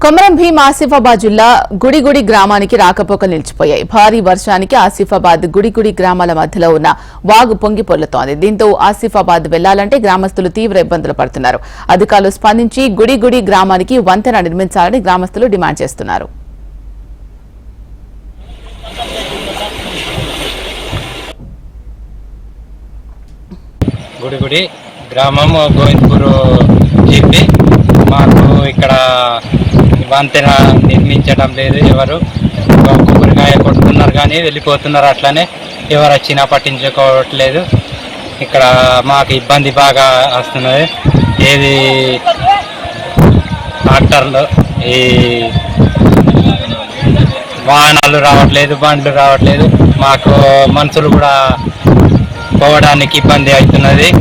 కొమరం భీం ఆసిఫాబాద్ జిల్లా గుడిగుడి గ్రామానికి రాకపోకలు నిలిచిపోయాయి. భారీ వర్షానికి ఆసిఫాబాద్ గుడిగుడి గ్రామాల మధ్యలో ఉన్న వాగు పొంగి పొర్లుతోంది. దీంతో ఆసిఫాబాద్ వెళ్లాలంటే గ్రామస్తులు తీవ్ర ఇబ్బందులు పడుతున్నారు. అధికారులు స్పందించి గుడిగుడి గ్రామానికి వంతెన నిర్మించాలని గ్రామస్తులు డిమాండ్ చేస్తున్నారు. గుడిగుడి గ్రామం గోవింద్పూర్ జీపీ. మాకు ఇక్కడ వంతెన నిర్మించడం లేదు. ఎవరు కొబ్బరికాయ కొడుతున్నారు కానీ వెళ్ళిపోతున్నారు. అట్లనే ఎవరు వచ్చినా పట్టించుకోవట్లేదు. ఇక్కడ మాకు ఇబ్బంది బాగా వస్తున్నది. ఏది ట్రాక్టర్లు ఈ వాహనాలు రావట్లేదు, బండ్లు రావట్లేదు. మాకు మనుషులు కూడా పోవడానికి ఇబ్బంది అవుతున్నది.